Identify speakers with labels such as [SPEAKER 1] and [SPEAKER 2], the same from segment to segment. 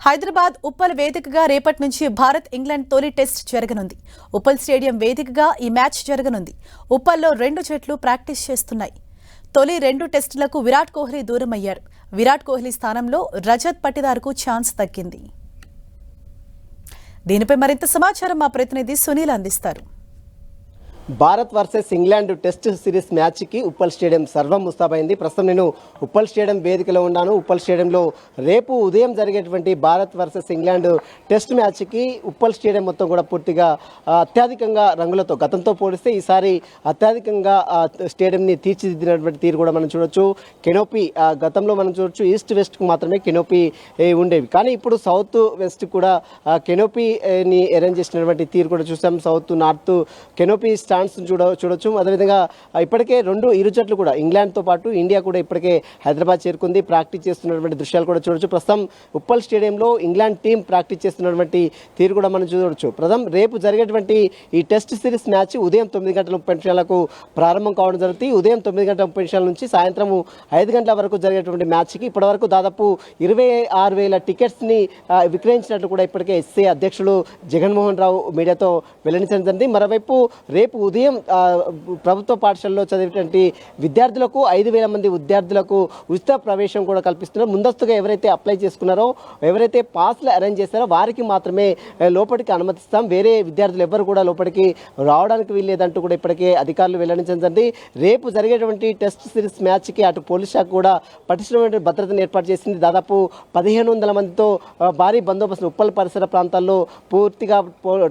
[SPEAKER 1] హైదరాబాద్ ఉప్పల్ వేదికగా రేపటి నుంచి భారత్ ఇంగ్లాండ్ తొలి టెస్ట్ జరగనుంది. ఉప్పల్ స్టేడియం వేదికగా ఈ మ్యాచ్ జరగనుంది. ఉప్పల్లో 2 జట్లు ప్రాక్టీస్ చేస్తున్నాయి. తొలి 2 టెస్టులకు విరాట్ కోహ్లీ దూరమయ్యాడు. విరాట్ కోహ్లీ స్థానంలో రజత్ పటిదార్కు ఛాన్స్ దక్కింది. దీనిపై మరింత సమాచారం మా ప్రతినిధి సునీల్ అందిస్తారు.
[SPEAKER 2] Bharat versus England test series మ్యాచ్కి ఉప్పల్ స్టేడియం సర్వం ముస్తాబైంది. ప్రస్తుతం నేను ఉప్పల్ స్టేడియం వేదికలో ఉన్నాను. ఉప్పల్ స్టేడియంలో రేపు ఉదయం జరిగేటువంటి భారత్ వర్సెస్ ఇంగ్లాండ్ టెస్ట్ మ్యాచ్కి ఉప్పల్ స్టేడియం మొత్తం కూడా పూర్తిగా అత్యధికంగా రంగులతో గతంతో పోలిస్తే ఈసారి అత్యధికంగా స్టేడియంని తీర్చిదిద్దినటువంటి తీరు కూడా మనం చూడొచ్చు. కెనోపీ గతంలో మనం చూడొచ్చు ఈస్ట్ వెస్ట్కు మాత్రమే కెనోపీ ఉండేవి, కానీ ఇప్పుడు సౌత్ వెస్ట్ కూడా కెనోపీని అరేంజ్ చేసినటువంటి తీరు కూడా చూసాం. సౌత్ నార్త్ కెనోపీ చూడొచ్చు. అదేవిధంగా ఇప్పటికే ఇరు జట్లు కూడా ఇంగ్లాండ్తో పాటు ఇండియా కూడా ఇప్పటికే హైదరాబాద్ చేరుకుంది. ప్రాక్టీస్ చేస్తున్నటువంటి దృశ్యాలు కూడా చూడొచ్చు. ప్రస్తుతం ఉప్పల్ స్టేడియంలో ఇంగ్లాండ్ టీం ప్రాక్టీస్ చేస్తున్నటువంటి తీరు కూడా మనం చూడొచ్చు. ప్రస్తుతం రేపు జరిగేటువంటి ఈ టెస్ట్ సిరీస్ మ్యాచ్ ఉదయం 9:30 ప్రారంభం కావడం జరుగుతుంది. ఉదయం 9:30 నుంచి సాయంత్రం 5 గంటల వరకు జరిగేటువంటి మ్యాచ్కి ఇప్పటివరకు దాదాపు 26,000 టికెట్స్ని విక్రయించినట్లు కూడా ఇప్పటికే ఎస్సీ అధ్యక్షులు జగన్మోహన్ రావు మీడియాతో వెల్లడించడం జరిగింది. మరోవైపు రేపు ఉదయం ప్రభుత్వ పాఠశాలలో చదివేటువంటి విద్యార్థులకు 5,000 మంది విద్యార్థులకు ఉచిత ప్రవేశం కూడా కల్పిస్తున్నారు. ముందస్తుగా ఎవరైతే అప్లై చేసుకున్నారో, ఎవరైతే పాస్లు అరేంజ్ చేస్తారో వారికి మాత్రమే లోపలికి అనుమతిస్తాం, వేరే విద్యార్థులు ఎవరు కూడా లోపలికి రావడానికి వీల్లేదంటూ కూడా ఇప్పటికే అధికారులు వెల్లడించడం జరిగింది. రేపు జరిగేటువంటి టెస్ట్ సిరీస్ మ్యాచ్కి అటు పోలీస్ శాఖ కూడా పటిష్టమైన భద్రతను ఏర్పాటు చేసింది. దాదాపు 1,500 మందితో భారీ బందోబస్తు ఉప్పల్ పరిసర ప్రాంతాల్లో పూర్తిగా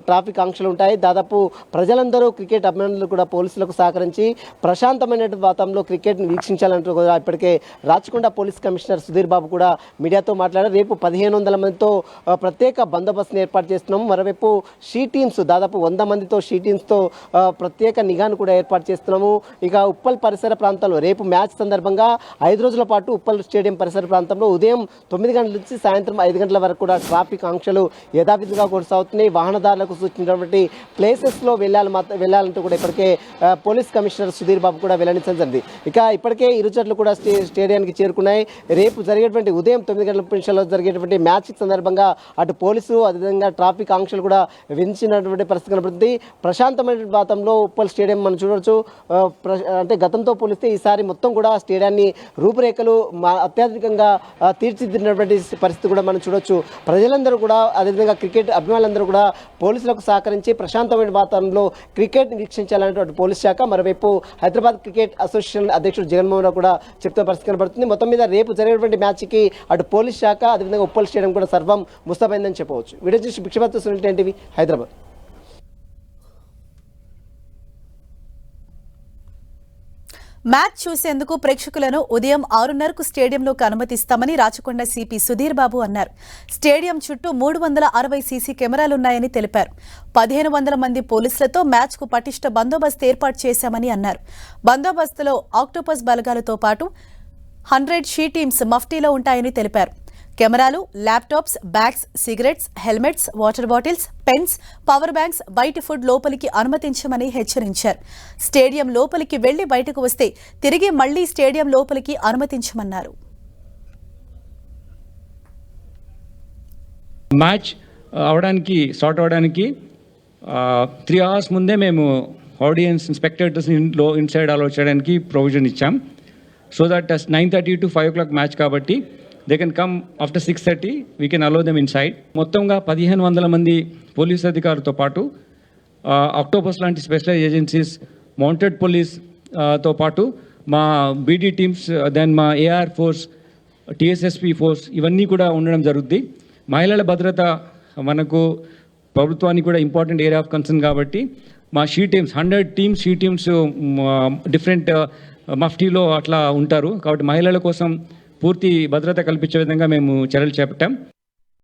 [SPEAKER 2] ట్రాఫిక్ ఆంక్షలు ఉంటాయి. దాదాపు ప్రజలందరూ క్రికెట్ అభిమానులు కూడా పోలీసులకు సహకరించి ప్రశాంతమైన వాతావరణంలో క్రికెట్ని వీక్షించాలంటూ కూడా ఇప్పటికే రాచకొండ పోలీస్ కమిషనర్ సుధీర్ బాబు కూడా మీడియాతో మాట్లాడారు. రేపు 1,500 మందితో ప్రత్యేక బందోబస్తును ఏర్పాటు చేస్తున్నాము. మరోవైపు షీ టీమ్స్ దాదాపు 100 మందితో షీ టీమ్స్తో ప్రత్యేక నిఘాను కూడా ఏర్పాటు చేస్తున్నాము. ఇక ఉప్పల్ పరిసర ప్రాంతాల్లో రేపు మ్యాచ్ సందర్భంగా 5 రోజుల పాటు ఉప్పల్ స్టేడియం పరిసర ప్రాంతంలో ఉదయం 9 గంటల నుంచి సాయంత్రం 5 గంటల వరకు కూడా ట్రాఫిక్ ఆంక్షలు యథావిధిగా కొనసాగుతున్నాయి. వాహనదారులకు సూచించినటువంటి ప్లేసెస్లో వెళ్ళాలంటూ కూడా ఇప్పటికే పోలీస్ కమిషనర్ సుధీర్ బాబు కూడా వెల్లడించడం జరిగింది. ఇక ఇప్పటికే ఇరు జట్లు కూడా స్టేడియానికి చేరుకున్నాయి. రేపు జరిగేటువంటి ఉదయం 9:30 జరిగేటువంటి మ్యాచ్ సందర్భంగా అటు పోలీసులు అదేవిధంగా ట్రాఫిక్ ఆంక్షలు కూడా విధించినటువంటి పరిస్థితి కనబడుతుంది. ప్రశాంతమైన వాతావరణంలో ఉప్పల్ స్టేడియం మనం చూడవచ్చు. అంటే గతంతో పోలిస్తే ఈసారి మొత్తం కూడా స్టేడియాన్ని రూపురేఖలు అత్యధికంగా తీర్చిదిద్దినటువంటి పరిస్థితి కూడా మనం చూడవచ్చు. ప్రజలందరూ కూడా అదేవిధంగా క్రికెట్ అభిమానులందరూ కూడా పోలీసులకు సహకరించి ప్రశాంతమైన వాతావరణంలో క్రికెట్ వీక్షించాలనేటువంటి పోలీస్ శాఖ, మరోవైపు హైదరాబాద్ క్రికెట్ అసోసియేషన్ అధ్యక్షుడు జగన్మోహన్ రావు కూడా చెప్తున్న పరిస్థితి కనబడుతుంది. మొత్తం మీద రేపు జరిగేటువంటి మ్యాచ్కి అటు పోలీస్ శాఖ అదేవిధంగా ఉప్పల్ స్టేడియం కూడా సర్వం ముస్తాబైందని చెప్పవచ్చు. వీడియో చూసి భిక్షపతి సునీల్ టీవీ హైదరాబాద్.
[SPEAKER 1] మ్యాచ్ చూసేందుకు ప్రేక్షకులను ఉదయం 6:30కు స్టేడియంలోకి అనుమతిస్తామని రాచకొండ సిపి సుధీర్ బాబు అన్నారు. స్టేడియం చుట్టూ 360 సీసీ కెమెరాలున్నాయని తెలిపారు. 1,500 మంది పోలీసులతో మ్యాచ్కు పటిష్ట బందోబస్తు ఏర్పాటు చేశామని అన్నారు. బందోబస్తులో ఆక్టోపస్ బలగాలతో పాటు 100 షీ టీమ్స్ మఫ్టీలో ఉంటాయని తెలిపారు. కెమెరాలు, laptops, bags, cigarettes, helmets, water bottles, pens, power banks, బయటి ఫుడ్ లోపలికి అనుమతించమని హెచ్చరించారు. స్టేడియం లోపలికి వెళ్లి బయటకు వస్తే తిరిగి మళ్లీ స్టేడియం లోపలికి అనుమతించమన్నారు.
[SPEAKER 3] మ్యాచ్ స్టార్ట్ అవడానికి 3 hours ముందే మేము ఆడియన్స్ స్పెక్టేటర్స్ ఇన్సైడ్ అలౌ చేయడానికి ప్రొవిజన్ ఇచ్చాం. So that 9:30 to 5 o'clock match కాబట్టి they can come after 6:30, we can allow them inside. మొత్తంగా 1,500 మంది పోలీస్ అధికారులతో పాటు ఆక్టోపస్ లాంటి స్పెషల్ ఏజెన్సీస్, మౌంటెడ్ పోలీస్ తో పాటు మా బీడీ టీమ్స్, దెన్ మా ఏఆర్ ఫోర్స్, టీఎస్ఎస్పీ ఫోర్స్ ఇవన్నీ కూడా ఉండడం జరుగుద్ది. మహిళల భద్రత మనకు ప్రభుత్వానికి కూడా ఇంపార్టెంట్ ఏరియా ఆఫ్ కన్సర్న్ కాబట్టి మా she teams 100 she teams different మఫ్టీలో అట్లా ఉంటారు. కాబట్టి మహిళల కోసం పూర్తి భద్రత కల్పించే విధంగా మేము చర్యలు చేపట్టాం.